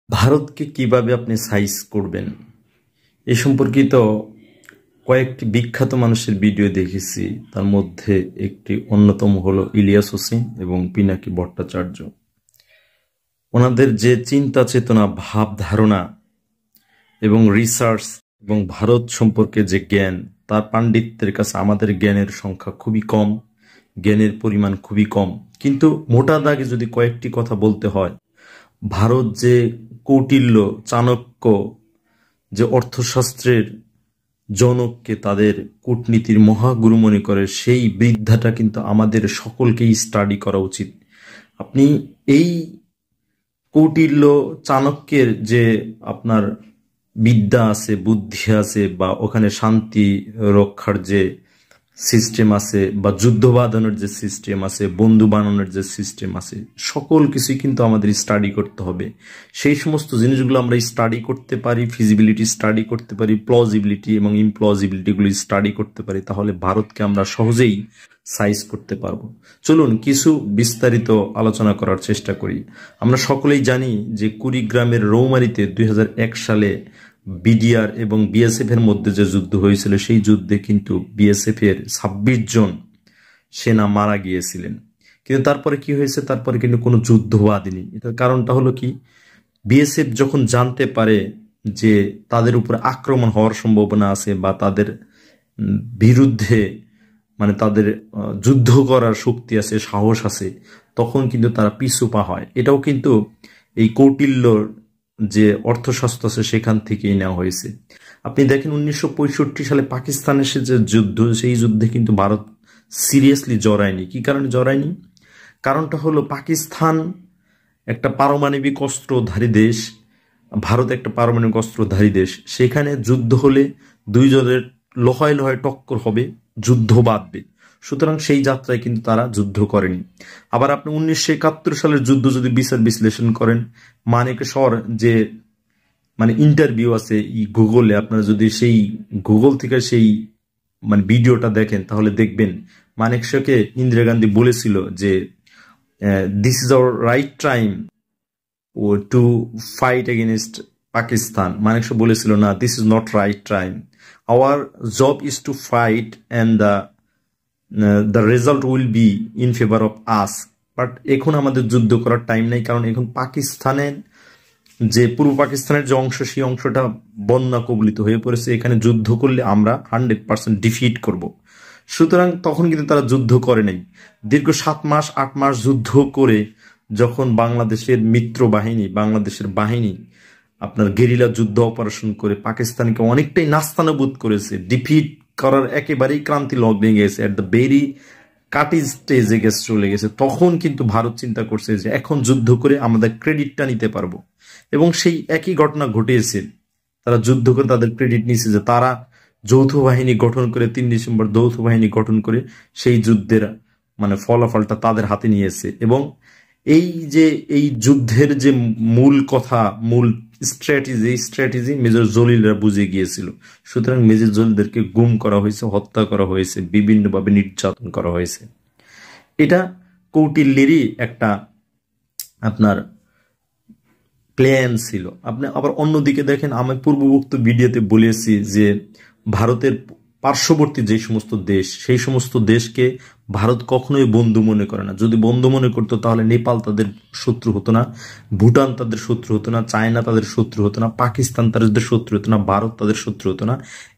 ভারতকে কিভাবে আপনি সাইজ করবেন এ সম্পর্কিত কয়েকটি বিখ্যাত মানুষের ভিডিও দেখেছি। তার মধ্যে একটি অন্যতম হলো ইলিয়াস হোসেন এবং পিনাকি ভট্টাচার্য। ওনাদের যে চিন্তা চেতনা, ভাব ধারণা এবং রিসার্চ এবং ভারত সম্পর্কে যে জ্ঞান, তার পাণ্ডিত্যের কাছে আমাদের জ্ঞানের সংখ্যা খুবই কম, জ্ঞানের পরিমাণ খুবই কম। কিন্তু মোটা দাগে যদি কয়েকটি কথা বলতে হয়, ভারত যে কৌটিল্য, চাণক্য, যে অর্থশাস্ত্রের জনককে তাদের কূটনীতির মহাগুরু মনে করে, সেই বৃদ্ধাটা কিন্তু আমাদের সকলকেই স্টাডি করা উচিত। আপনি এই কৌটিল্য, চাণক্যের যে আপনার বিদ্যা আছে, বুদ্ধি আছে, বা ওখানে শান্তি রক্ষার যে সিস্টেম আছে, বা যুদ্ধ বাঁধানোর যে সিস্টেম আছে, বন্ধু বানানোর যে সিস্টেম আছে, সকল কিছুই কিন্তু আমাদের স্টাডি করতে হবে। সেই সমস্ত জিনিসগুলো আমরা স্টাডি করতে পারি, ফিজিবিলিটি স্টাডি করতে পারি, প্লজিবিলিটি এবং ইমপ্লজিবিলিটিগুলো স্টাডি করতে পারি, তাহলে ভারতকে আমরা সহজেই সাইজ করতে পারবো। চলুন কিছু বিস্তারিত আলোচনা করার চেষ্টা করি। আমরা সকলেই জানি যে কুড়িগ্রামের রৌমারীতে 2001 সালে বিডিআর এবং বিএসএফ এর মধ্যে যে যুদ্ধ হয়েছিল, সেই যুদ্ধে কিন্তু বিএসএফ এর 26 জন সেনা মারা গিয়েছিলেন। কিন্তু তারপরে কি হয়েছে? তারপরে কিন্তু কোনো যুদ্ধ বাঁধেনি। এটার কারণটা হলো কি, বিএসএফ যখন জানতে পারে যে তাদের উপর আক্রমণ হওয়ার সম্ভাবনা আছে, বা তাদের বিরুদ্ধে মানে তাদের যুদ্ধ করার শক্তি আছে, সাহস আছে, তখন কিন্তু তারা পিছু পা হয়। এটাও কিন্তু এই কৌটিল্যর যে অর্থশাস্ত্র আছে সেখান থেকেই নেওয়া হয়েছে। আপনি দেখেন 1965 সালে পাকিস্তানের যে যুদ্ধ, সেই যুদ্ধে কিন্তু ভারত সিরিয়াসলি জড়ায়নি। কি কারণে জড়ায়নি? কারণটা হলো পাকিস্তান একটা পারমাণবিক অস্ত্রধারী দেশ, ভারত একটা পারমাণবিক অস্ত্রধারী দেশ। সেখানে যুদ্ধ হলে দুই জনের লোহায় লোহায় টক্কর হবে, যুদ্ধ বাঁধবে। সুতরাং সেই যাত্রায় কিন্তু তারা যুদ্ধ করেনি। আবার আপনি 1971 সালের যুদ্ধ যদি বিশ্লেষণ করেন, মানেকশর যে মানে ইন্টারভিউ আছে গুগলে, আপনারা যদি সেই গুগল থেকে সেই মানে ভিডিওটা দেখেন, তাহলে দেখবেন মানেকশকে ইন্দিরা গান্ধী বলেছিল যে this is our right time to fight against Pakistan. Manekshaw বলেছিল, না, this is not right time, our job is to fight and the result will be in favour of us. But এখন আমাদের যুদ্ধ করার টাইম নেই, কারণ এখন পাকিস্তানের যে পূর্ব পাকিস্তানের যে অংশ, সেই অংশটা বন্যা কবলিত হয়ে পড়েছে। এখানে যুদ্ধ করলে আমরা 100% ডিফিট করব। সুতরাং তখন কিন্তু তারা যুদ্ধ করে নাই। দীর্ঘ 7 মাস 8 মাস যুদ্ধ করে যখন বাংলাদেশের মিত্র বাহিনী, বাংলাদেশের বাহিনী আপনার গেরিলা যুদ্ধ অপারেশন করে পাকিস্তানকে অনেকটাই নাস্তানাবুদ করেছে, ডিফিট করার একেবারেই ক্রান্তি লগ্নে গেছে, এট দ্য ভেরি কাটি স্টেজে গেছে, চলে গেছে, তখন কিন্তু ভারত চিন্তা করছে যে এখন যুদ্ধ করে আমাদের ক্রেডিটটা নিতে পারবো। এবং সেই একই ঘটনা ঘটিয়েছে। তারা যুদ্ধ করে তাদের ক্রেডিট নিয়েছে যে তারা যৌথ বাহিনী গঠন করে 3 ডিসেম্বর যৌথ বাহিনী গঠন করে সেই যুদ্ধের মানে ফলাফলটা তাদের হাতে নিয়েছে। এবং এই যুদ্ধের যে মূল কথা, মূল স্ট্র্যাটেজি মেজর জলিলরা বুঝে গিয়েছিল। সুতরাং মেজর জলিলদেরকে গুম করা হয়েছে, হত্যা করা হয়েছে, বিভিন্নভাবে নির্যাতন করা হয়েছে। এটা কৌটিল্যেরই একটা আপনার প্ল্যান ছিল। আপনি আবার অন্যদিকে দেখেন, আমি পূর্ববর্তী ভিডিওতে বলেছি যে ভারতের পার্শ্ববর্তী যে সমস্ত দেশ, সেই সমস্ত দেশকে ভারত কখনোই বন্ধু মনে করে না। যদি বন্ধু মনে করতো তাহলে নেপাল তাদের শত্রু হতো না, ভুটান তাদের শত্রু হতো না, চায়না তাদের শত্রু হতো না, পাকিস্তান তাদের শত্রু হতো না, ভারত তাদের শত্রু হতো না,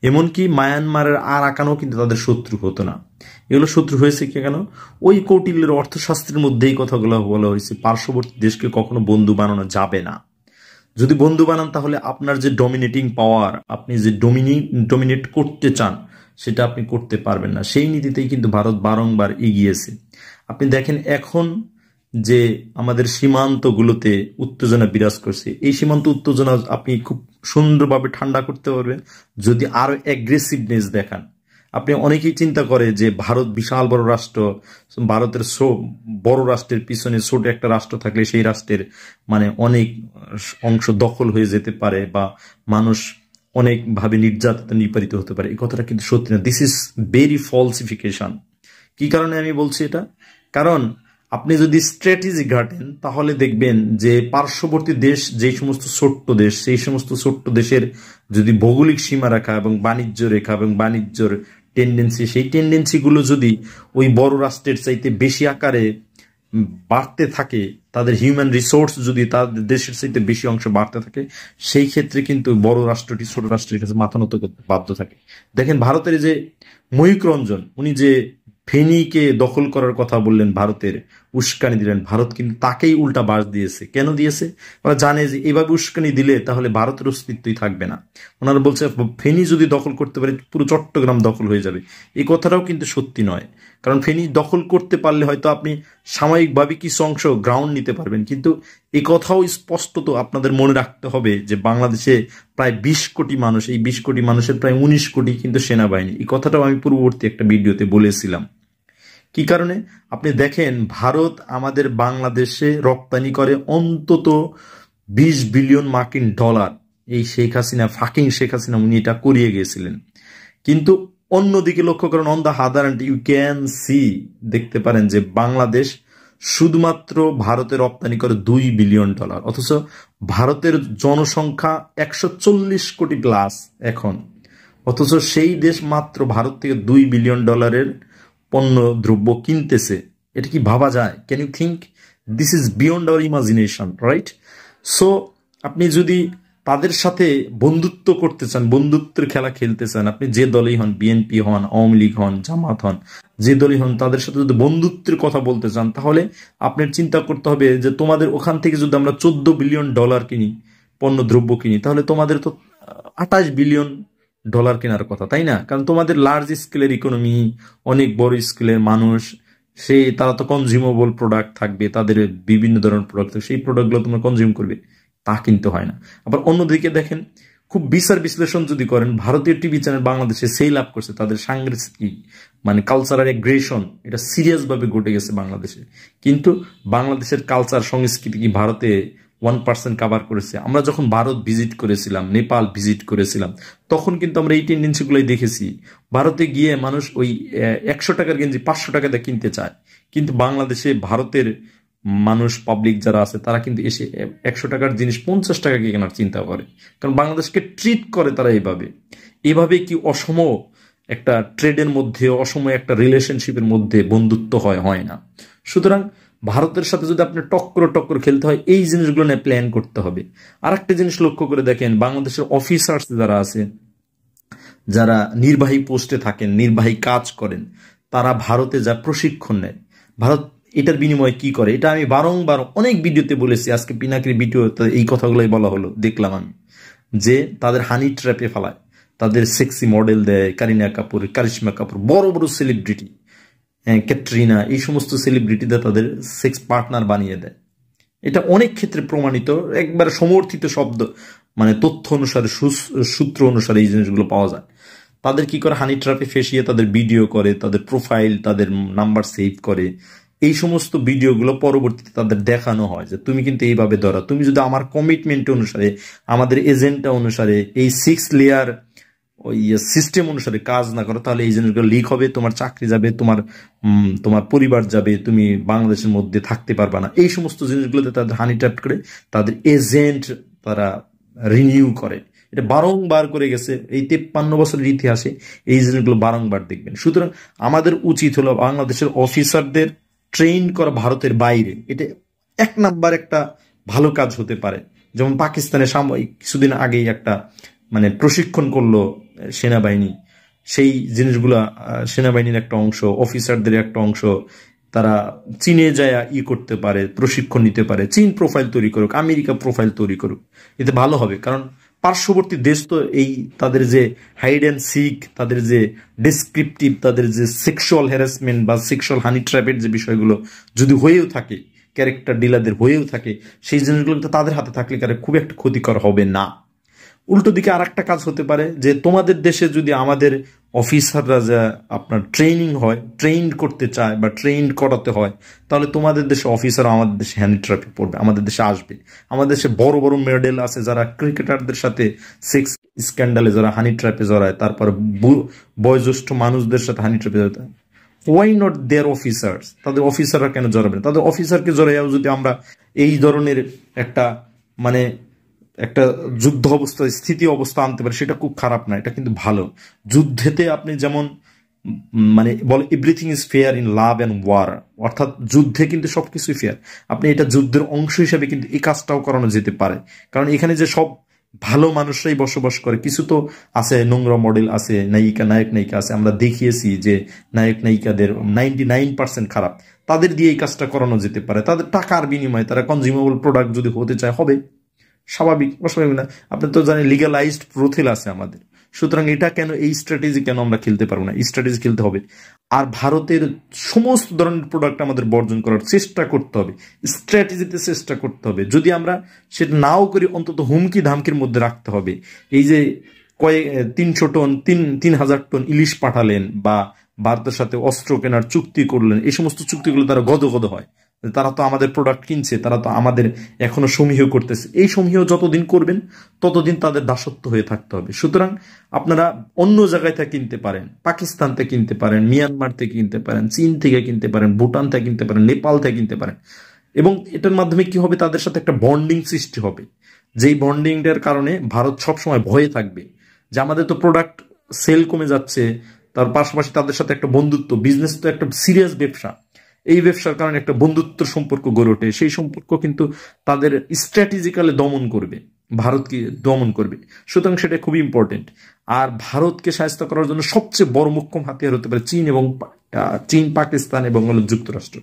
এমনকি মায়ানমারের আরাকানও কিন্তু তাদের শত্রু হতো না। এগুলো শত্রু হয়েছে কি কেন? ওই কৌটিল্যের অর্থশাস্ত্রের মধ্যেই কথাগুলো বলা হয়েছে, পার্শ্ববর্তী দেশকে কখনো বন্ধু বানানো যাবে না। যদি বন্ধু বানান তাহলে আপনার যে ডমিনেটিং পাওয়ার, আপনি যে ডমিনেট করতে চান, সেটা আপনি করতে পারবেন না। সেই নীতিতেই কিন্তু ভারত বারংবার এগিয়েছে। আপনি দেখেন এখন যে আমাদের সীমান্তগুলোতে উত্তেজনা বিরাজ করছে, এই সীমান্ত উত্তেজনা আপনি খুব সুন্দরভাবে ঠান্ডা করতে পারবেন যদি আরো অ্যাগ্রেসিভনেস দেখান। আপনি অনেকেই চিন্তা করে যে ভারত বিশাল বড় রাষ্ট্র, ভারতের বড় রাষ্ট্রের পিছনে ছোট একটা রাষ্ট্র থাকলে সেই রাষ্ট্রের মানে অনেক অংশ দখল হয়ে যেতে পারে, বা মানুষ অনেকভাবে নিপাতিত হতে পারে। এই কথাটা কিন্তু সত্যি না। This is very falsification. কি কারণে আমি বলছি এটা? কারণ আপনি যদি স্ট্র্যাটেজি ঘাটেন তাহলে দেখবেন যে পার্শ্ববর্তী দেশ যে সমস্ত ছোট্ট দেশ, সেই সমস্ত ছোট্ট দেশের যদি ভৌগোলিক সীমা রেখা এবং বাণিজ্য রেখা এবং বাণিজ্যর টেন্ডেন্সি, সেই টেন্ডেন্সিগুলো যদি ওই বড় রাষ্ট্রের চাইতে বেশি আকারে বাড়তে থাকে, তাদের হিউম্যান রিসোর্স যদি তাদের দেশের চাইতে বেশি অংশ বাড়তে থাকে, সেই ক্ষেত্রে কিন্তু বড় রাষ্ট্রটি ছোট রাষ্ট্রের কাছে মাথা নত করতে বাধ্য থাকে। দেখেন ভারতের যে ময়ূক রঞ্জন, উনি যে ফেনীকে দখল করার কথা বললেন, ভারতের উস্কানি দিলেন, ভারত কিন্তু তাকেই উল্টা বাস দিয়েছে। কেন দিয়েছে? ওরা জানে যে এভাবে উস্কানি দিলে তাহলে ভারতের অস্তিত্বই থাকবে না। ওনারা বলছে ফেনী যদি দখল করতে পারে পুরো চট্টগ্রাম দখল হয়ে যাবে। এই কথাটাও কিন্তু সত্যি নয়, কারণ ফেনী দখল করতে পারলে হয়তো আপনি সাময়িকভাবে কিছু অংশ গ্রাউন্ড নিতে পারবেন, কিন্তু এই কথাও স্পষ্টত আপনাদের মনে রাখতে হবে যে বাংলাদেশে প্রায় 20 কোটি মানুষ, এই 20 কোটি মানুষের প্রায় 19 কোটি কিন্তু সেনাবাহিনী। এই কথাটাও আমি পূর্ববর্তী একটা ভিডিওতে বলেছিলাম। কি কারণে? আপনি দেখেন ভারত আমাদের বাংলাদেশে রপ্তানি করে অন্তত 20 বিলিয়ন মার্কিন ডলার। এই শেখ হাসিনা, ফাকিং শেখ হাসিনা, উনি এটা করিয়ে গিয়েছিলেন। কিন্তু অন্যদিকে লক্ষ্য করেন, on the other hand you can see, দেখতে পারেন যে বাংলাদেশ শুধুমাত্র ভারতে রপ্তানি করে 2 বিলিয়ন ডলার, অথচ ভারতের জনসংখ্যা 140 কোটি প্লাস এখন, অথচ সেই দেশ মাত্র ভারত থেকে 2 বিলিয়ন ডলারের পণ্য দ্রব্য কিনতেছে। এটা কি ভাবা যায়? Can you think? This is beyond our imagination, right? So আপনি যদি তাদের সাথে বন্ধুত্ব করতে চান, বন্ধুত্বের খেলা খেলতে চান, আপনি যে দলই হন, বিএনপি হন, আওয়ামী লীগ হন, জামাত হন, যে দলই হন, তাদের সাথে যদি বন্ধুত্বের কথা বলতে চান, তাহলে আপনার চিন্তা করতে হবে যে তোমাদের ওখান থেকে যদি আমরা 14 বিলিয়ন ডলার কিনি, পণ্য দ্রব্য কিনি, তাহলে তোমাদের তো 28 বিলিয়ন ডলার কেনার কথা, তাই না? কারণ তোমাদের লার্জ স্কেলের ইকোনমি, অনেক বড় স্কেলের মানুষ, তারা তো কনজিউমেবল প্রোডাক্ট থাকবে, তাদের বিভিন্ন ধরনের প্রোডাক্ট থাকবে, সেই প্রোডাক্টগুলো তোমরা কনজিউম করবে, তা কিন্তু হয় না। আবার অন্যদিকে দেখেন, খুব বিচার বিশ্লেষণ যদি করেন, ভারতীয় টিভি চ্যানেল বাংলাদেশে সেই লাভ করছে, তাদের সাংস্কৃতিক মানে কালচারাল এগ্রেশন এটা সিরিয়াস ভাবে ঘটে গেছে বাংলাদেশে। কিন্তু বাংলাদেশের কালচার সংস্কৃতি কি ভারতে 1% কাভার করেছে? আমরা যখন ভারত ভিজিট করেছিলাম, নেপাল ভিজিট করেছিলাম, তখন কিন্তু আমরা এই টেন্ডেন্সিগুলোই দেখেছি। ভারতে গিয়ে মানুষ ওই 100 টাকার গেঞ্জি 500 টাকাতে কিনতে চায়, কিন্তু বাংলাদেশে ভারতের মানুষ, পাবলিক যারা আছে, তারা কিন্তু এসে 100 টাকার জিনিস 50 টাকাকে কেনার চিন্তা করে, কারণ বাংলাদেশকে ট্রিট করে তারা এইভাবে। এভাবে কি অসম একটা ট্রেডের মধ্যে, অসম একটা রিলেশনশিপের মধ্যে বন্ধুত্ব হয় না। সুতরাং ভারতের সাথে যদি আপনি টক্কর খেলতে হয়, এই জিনিসগুলো নিয়ে প্ল্যান করতে হবে। আর একটা জিনিস লক্ষ্য করে দেখেন, বাংলাদেশের অফিসার্স যারা আছে, যারা নির্বাহী পোস্টে থাকেন, নির্বাহী কাজ করেন, তারা ভারতে যা প্রশিক্ষণ নেয়, ভারত এটার বিনিময়ে কি করে? এটা আমি বারংবার অনেক ভিডিওতে বলেছি, আজকে পিনাকির ভিডিও এই কথাগুলোই বলা হলো। দেখলাম আমি যে তাদের হানি ট্র্যাপে ফেলায়, তাদের সেক্সি মডেল দেয়, কারিনা কাপুর, কারিশমা কাপুর, বড় বড় সেলিব্রিটি, ক্যাটরিনা, এই সমস্ত সেলিব্রিটিদের তাদের সেক্স পার্টনার বানিয়ে দেয়। এটা অনেক ক্ষেত্রে প্রমাণিত, একবার সমর্থিত শব্দ মানে তথ্য অনুসারে, সূত্র অনুসারে এই জিনিসগুলো পাওয়া যায়। তাদের কি করে? হানি ট্র্যাপে ফেসিয়ে তাদের ভিডিও করে, তাদের প্রোফাইল, তাদের নাম্বার সেভ করে, এই সমস্ত ভিডিওগুলো পরবর্তীতে তাদের দেখানো হয় যে তুমি কিন্তু এইভাবে ধরা, তুমি যদি আমার কমিটমেন্ট অনুসারে, আমাদের এজেন্ডা অনুসারে, এই 6 লেয়ার ওই সিস্টেম অনুসারে কাজ না করো, তাহলে এই জিনিসগুলো লিক হবে, তোমার চাকরি যাবে, তোমার পরিবার যাবে, তুমি বাংলাদেশের মধ্যে থাকতে পারবা না। এই সমস্ত জিনিসগুলোতে তাদের হানি ট্র্যাপ করে, তাদের এজেন্ট তারা রিনিউ করে। এটা বারংবার করে গেছে এই 53 বছরের ইতিহাসে, এই জিনিসগুলো বারংবার দেখবেন। সুতরাং আমাদের উচিত হলো বাংলাদেশের অফিসারদের ট্রেন করা ভারতের বাইরে। এটা 1 নাম্বার একটা ভালো কাজ হতে পারে। যেমন পাকিস্তানের সাময়িক কিছুদিন আগেই একটা মানে প্রশিক্ষণ করলো সেনাবাহিনী, সেই জিনিসগুলা সেনাবাহিনীর একটা অংশ, অফিসারদের একটা অংশ, তারা চীনে যায় করতে পারে, প্রশিক্ষণ নিতে পারে। চীন প্রোফাইল তৈরি করুক, আমেরিকা প্রোফাইল তৈরি করুক, এতে ভালো হবে। কারণ পার্শ্ববর্তী দেশ তো এই তাদের যে হাইড অ্যান্ড সিক, তাদের যে ডেসক্রিপটিভ, তাদের যে সেক্সুয়াল হ্যারাসমেন্ট বা সেক্সুয়াল হানি ট্র্যাপের যে বিষয়গুলো যদি হয়েও থাকে, ক্যারেক্টার ডিলারদের হয়েও থাকে, সেই জিনিসগুলো তো তাদের হাতে থাকলে খুব একটা ক্ষতিকর হবে না। উল্টো দিকে আর একটা কাজ হতে পারে যে তোমাদের দেশে যদি আমাদের অফিসাররা যা আপনার ট্রেন করতে চায় বা ট্রেন করাতে হয়, তাহলে তোমাদের দেশে অফিসার আমাদের দেশে হ্যান্ড ট্র্যাপে পড়বে, আমাদের দেশে আসবে। আমাদের দেশে বড় বড় মেডেল আছে, যারা ক্রিকেটারদের সাথে সেক্স স্ক্যান্ডালে যারা হানি ট্র্যাপে জড়ায়, তারপর বয়োজ্যেষ্ঠ মানুষদের সাথে হানি ট্র্যাপে জড়ায়, ওয়াই নট দেয়ার অফিসার্স, তাদের অফিসাররা কেন জড়াবে না? তাদের অফিসারকে জড়াইয়াও যদি আমরা এই ধরনের একটা মানে একটা যুদ্ধ অবস্থা স্থিতি অবস্থা আনতে পারে, সেটা খুব খারাপ না, এটা কিন্তু ভালো। যুদ্ধেতে আপনি যেমন মানে বলে everything is fair in love and war, অর্থাৎ যুদ্ধে কিন্তু সবকিছুই ফেয়ার। আপনি এটা যুদ্ধের অংশ হিসেবে কিন্তু এই কাজটাও করানো যেতে পারে, কারণ এখানে যে সব ভালো মানুষরাই বসবাস করে, কিছু তো আছে নোংরা মডেল আছে, নায়িকা নায়ক নায়িকা আছে, আমরা দেখিয়েছি যে নায়ক নায়িকাদের 99% খারাপ, তাদের দিয়ে এই কাজটা করানো যেতে পারে। তাদের টাকার বিনিময়ে তারা কনজিউমেবল প্রোডাক্ট যদি হতে চায় হবে, স্বাভাবিক, অস্বাভাবিক না। আপনি তো জানেন লিগালাইজড ব্রোথেল আছে আমাদের, সুতরাং এটা কেন, এই স্ট্র্যাটেজি কেন আমরা খেলতে পারবো না? এই স্ট্র্যাটেজি খেলতে হবে। আর ভারতের সমস্ত ধরনের প্রোডাক্ট আমাদের বর্জন করার চেষ্টা করতে হবে, স্ট্র্যাটেজিতে চেষ্টা করতে হবে। যদি আমরা সেটা নাও করি, অন্তত হুমকি ধামকির মধ্যে রাখতে হবে। এই যে 300 টন 3,000 টন ইলিশ পাঠালেন বা ভারতের সাথে অস্ত্র কেনার চুক্তি করলেন, এই সমস্ত চুক্তিগুলো তারা গদগদ হয়। তারা তো আমাদের প্রোডাক্ট কিনছে, তারা তো আমাদের এখনো সমীহ করতেছে। এই সমীহ যতদিন করবেন ততদিন তাদের দাসত্ব হয়ে থাকতে হবে। সুতরাং আপনারা অন্য জায়গায় থেকে কিনতে পারেন, পাকিস্তান থেকে কিনতে পারেন, মিয়ানমার থেকে কিনতে পারেন, চীন থেকে কিনতে পারেন, ভুটান থেকে কিনতে পারেন, নেপাল থেকে কিনতে পারেন। এবং এটার মাধ্যমে কি হবে, তাদের সাথে একটা বন্ডিং সৃষ্টি হবে, যেই বন্ডিংটার কারণে ভারত সবসময় ভয়ে থাকবে যে আমাদের তো প্রোডাক্ট সেল কমে যাচ্ছে, তার পাশাপাশি তাদের সাথে একটা বন্ধুত্ব, বিজনেস তো একটা সিরিয়াস ব্যবসা, এই ব্যবসার কারণে একটা বন্ধুত্ব সম্পর্ক গড়ে ওঠে। সেই সম্পর্ক কিন্তু তাদের স্ট্র্যাটেজিক্যালি দমন করবে, ভারতকে দমন করবে। সুতরাং সেটা খুবই ইম্পর্টেন্ট। আর ভারতকে সাহায্য করার জন্য সবচেয়ে বড় মুখ্যম হাতিয়ার হতে পারে চীন, পাকিস্তান এবং যুক্তরাষ্ট্র।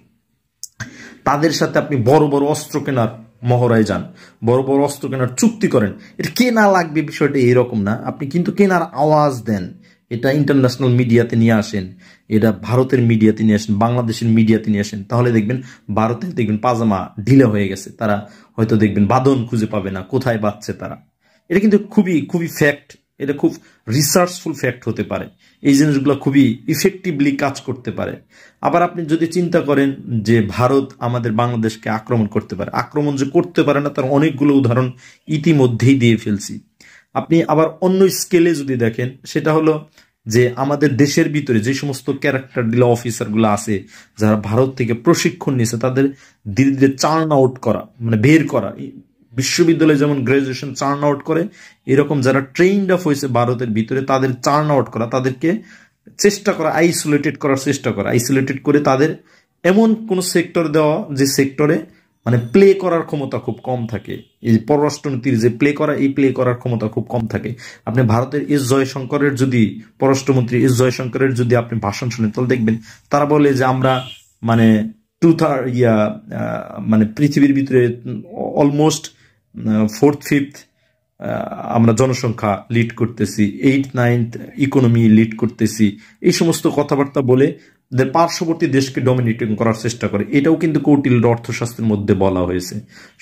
তাদের সাথে আপনি বড় বড় অস্ত্র কেনার মহড়ায় যান, বড় বড় অস্ত্র কেনার চুক্তি করেন। এটা কেনা লাগবে বিষয়টা এরকম না, আপনি কিন্তু কেনার আওয়াজ দেন, এটা ইন্টারন্যাশনাল মিডিয়াতে নিয়ে আসেন, এটা ভারতের মিডিয়াতে নিয়ে আসেন, বাংলাদেশের মিডিয়াতে নিয়ে আসেন। তাহলে দেখবেন ভারতে দেখবেন পাজামা ঢিলা হয়ে গেছে, তারা হয়তো দেখবেন বাঁধন খুঁজে পাবে না, কোথায় বাঁধছে তারা। এটা কিন্তু খুবই খুবই ফ্যাক্ট, এটা খুব রিসার্চফুল ফ্যাক্ট হতে পারে। এই জিনিসগুলো খুবই ইফেক্টিভলি কাজ করতে পারে। আবার আপনি যদি চিন্তা করেন যে ভারত আমাদের বাংলাদেশকে আক্রমণ করতে পারে, আক্রমণ যে করতে পারে না তার অনেকগুলো উদাহরণ ইতিমধ্যেই দিয়ে ফেলছি। আপনি আবার অন্য স্কেলে যদি দেখেন, সেটা হলো যে আমাদের দেশের ভিতরে যে সমস্ত ক্যারেক্টার ডিলা অফিসারগুলো আছে যারা ভারত থেকে প্রশিক্ষণ নিয়েছে, তাদের ধীরে ধীরে চার্ন আউট করা, মানে বের করা। বিশ্ববিদ্যালয়ে যেমন গ্রাজুয়েশন চার্ন আউট করে, এরকম যারা ট্রেইনড আপ হয়েছে ভারতের ভিতরে তাদের চার্ন আউট করা, তাদেরকে চেষ্টা করা, আইসোলেটেড করার চেষ্টা করা, আইসোলেটেড করে তাদের এমন কোন সেক্টর দেওয়া যে সেক্টরে মানে প্লে করার ক্ষমতা খুব কম থাকে। এই পররাষ্ট্রনীতির যে প্লে করা, এই প্লে করার ক্ষমতা খুব কম থাকে। আপনি ভারতের এস জয়শঙ্করের যদি, পররাষ্ট্রমন্ত্রী এস জয়শঙ্করের যদি আপনি ভাষণ শুনেন, তাহলে দেখবেন তারা বলে যে আমরা মানে মানে পৃথিবীর ভিতরে অলমোস্ট 4th 5th আমরা জনসংখ্যা লিড করতেছি, 8th 9th ইকোনমি লিড করতেছি, এই সমস্ত কথাবার্তা বলে পার্শ্ববর্তী দেশকে ডমিনেটিং করার চেষ্টা করে। এটাও কিন্তু কৌটিল্যের অর্থশাস্ত্রের মধ্যে বলা হয়েছে।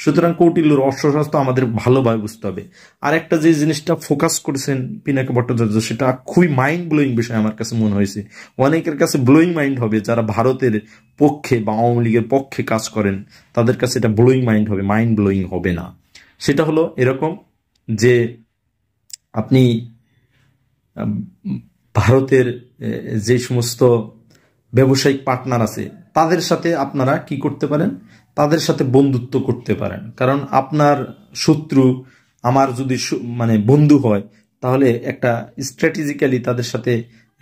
সুতরাং কৌটিল্যের অর্থশাস্ত্র আমাদের ভালোভাবে বুঝতে হবে। আর একটা যে জিনিসটা ফোকাস করেছেন পিনাকি ভট্টাচার্য, সেটা খুবই মাইন্ড ব্লোয়িং বিষয় আমার কাছে মনে হয়েছে। অনেকের কাছে ব্লোয়িং মাইন্ড হবে, যারা ভারতের পক্ষে বা আওয়ামী লীগের পক্ষে কাজ করেন তাদের কাছে এটা ব্লোয়িং মাইন্ড হবে, মাইন্ড ব্লোয়িং হবে না। সেটা হলো এরকম যে আপনি ভারতের যে সমস্ত ব্যবসায়িক পার্টনার আছে তাদের সাথে আপনারা কি করতে পারেন, তাদের সাথে বন্ধুত্ব করতে পারেন। কারণ আপনার শত্রু আমার যদি মানে বন্ধু হয়, তাহলে একটা স্ট্র্যাটেজিক্যালি তাদের সাথে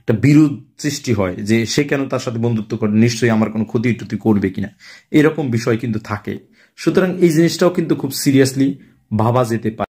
একটা বিরোধ সৃষ্টি হয় যে সে কেন তার সাথে বন্ধুত্ব করে, নিশ্চয়ই আমার কোনো ক্ষতি টতি করবে কিনা, এরকম বিষয় কিন্তু থাকে। সুতরাং এই জিনিসটাও কিন্তু খুব সিরিয়াসলি ভাবা যেতে পারে।